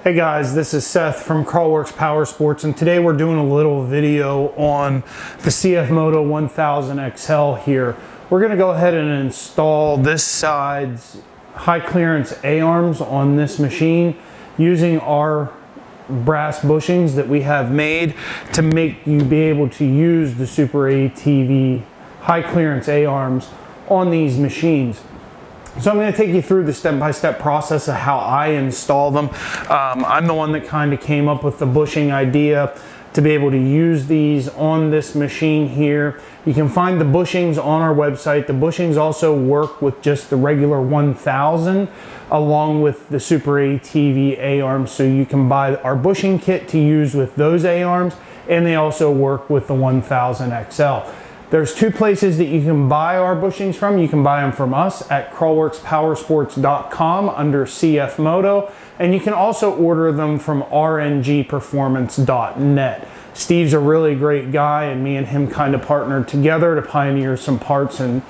Hey guys, this is Seth from Crawlworks Power Sports, and today we're doing a little video on the CF Moto 1000 XL here. We're going to go ahead and install this side's high clearance A-arms on this machine using our brass bushings that we have made to make you be able to use the SuperAtv High Clearance A-Arms on these machines. So I'm going to take you through the step-by-step process of how I install them. I'm the one that kind of came up with the bushing idea to be able to use these on this machine here. You can find the bushings on our website. The bushings also work with just the regular 1000 along with the SuperAtv A-arms. So you can buy our bushing kit to use with those A-arms, and they also work with the 1000 XL. There's two places that you can buy our bushings from. You can buy them from us at crawlworkspowersports.com under CF Moto, and you can also order them from rngperformance.net. Steve's a really great guy, and me and him kind of partnered together to pioneer some parts and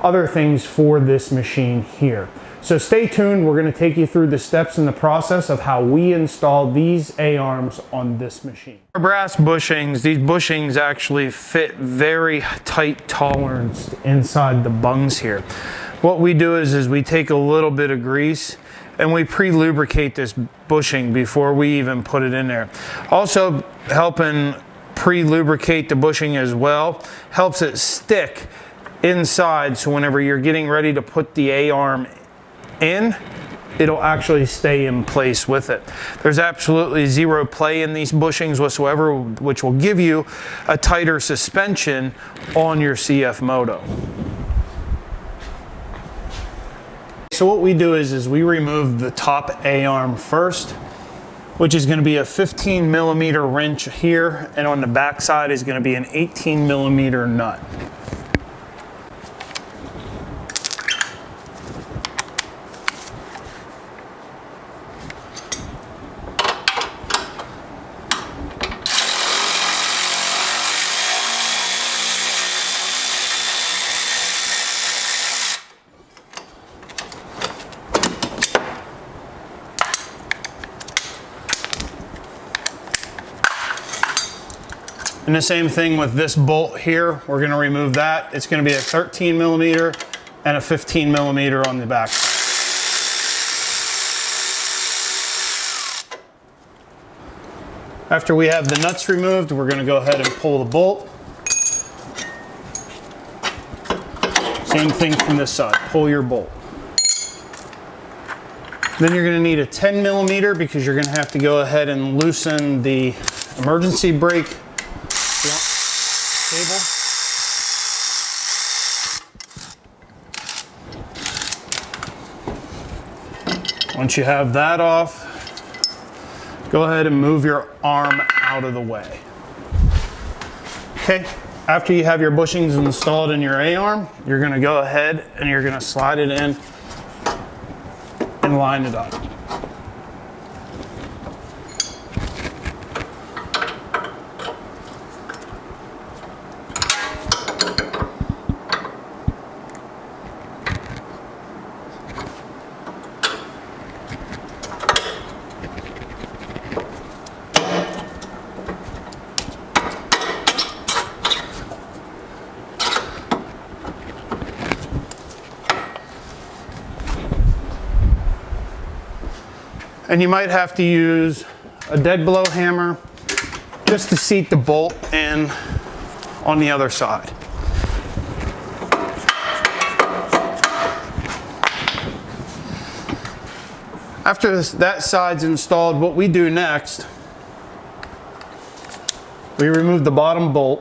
other things for this machine here. So stay tuned. We're going to take you through the steps in the process of how we install these A-arms on this machine. Our brass bushings, these bushings actually fit very tight tolerance inside the bungs here. What we do is we take a little bit of grease and we pre-lubricate this bushing before we even put it in there. Also helping pre-lubricate the bushing as well helps it stick inside, so whenever you're getting ready to put the A-arm in, it'll actually stay in place with it. There's absolutely zero play in these bushings whatsoever, which will give you a tighter suspension on your CF Moto. So what we do is we remove the top A-arm first, which is going to be a 15mm wrench here, and on the back side is going to be an 18mm nut. And the same thing with this bolt here. We're going to remove that. It's going to be a 13mm and a 15mm on the back. After we have the nuts removed, we're going to go ahead and pull the bolt. Same thing from this side. Pull your bolt. Then you're going to need a 10mm because you're going to have to go ahead and loosen the emergency brake cable. Once you have that off, go ahead and move your arm out of the way. Okay, after you have your bushings installed in your A-arm, you're going to go ahead and you're going to slide it in and line it up. And you might have to use a dead blow hammer just to seat the bolt in on the other side. After that side's installed, what we do next, we remove the bottom bolt,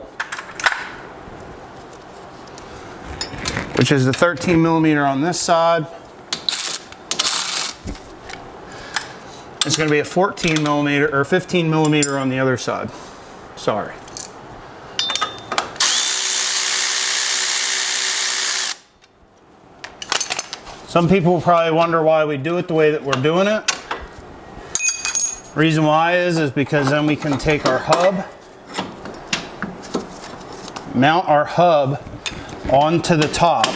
which is the 13mm on this side. It's going to be a 14mm or 15mm on the other side. Sorry. Some people will probably wonder why we do it the way that we're doing it. Reason why is because then we can take our hub, mount our hub onto the top,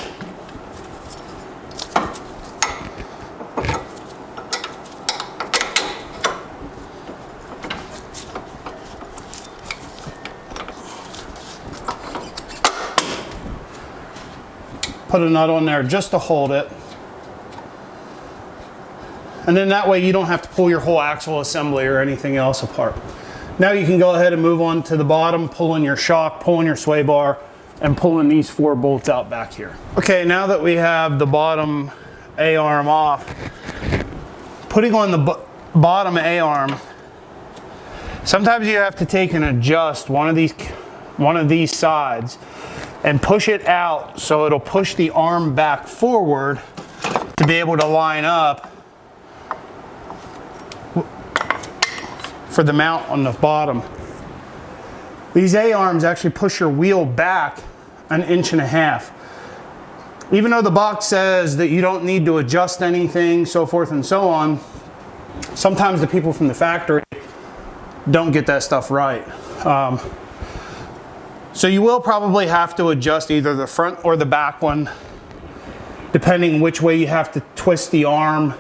put a nut on there just to hold it. And then that way you don't have to pull your whole axle assembly or anything else apart. Now you can go ahead and move on to the bottom, pulling your shock, pulling your sway bar, and pulling these 4 bolts out back here. Okay, now that we have the bottom A-arm off, putting on the bottom A-arm, sometimes you have to take and adjust one of these sides and push it out so it'll push the arm back forward to be able to line up for the mount on the bottom. These A-arms actually push your wheel back 1.5 inches. Even though the box says that you don't need to adjust anything, so forth and so on, sometimes the people from the factory don't get that stuff right. So you will probably have to adjust either the front or the back one, depending which way you have to twist the arm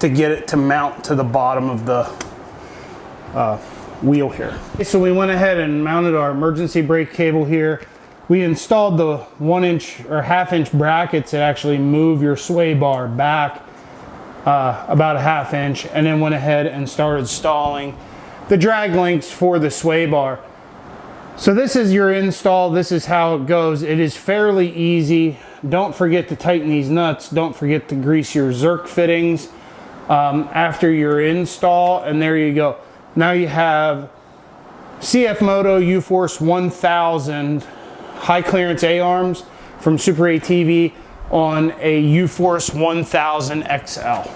to get it to mount to the bottom of the wheel here. So we went ahead and mounted our emergency brake cable here. We installed the 1 inch or 1/2 inch brackets that actually move your sway bar back about 1/2 inch, and then went ahead and started installing the drag links for the sway bar. So this is your install. This is how it goes. It is fairly easy. Don't forget to tighten these nuts. Don't forget to grease your Zerk fittings after your install, and there you go. Now you have CF Moto UForce 1000 High Clearance A-Arms from SuperAtv on a UForce 1000 XL.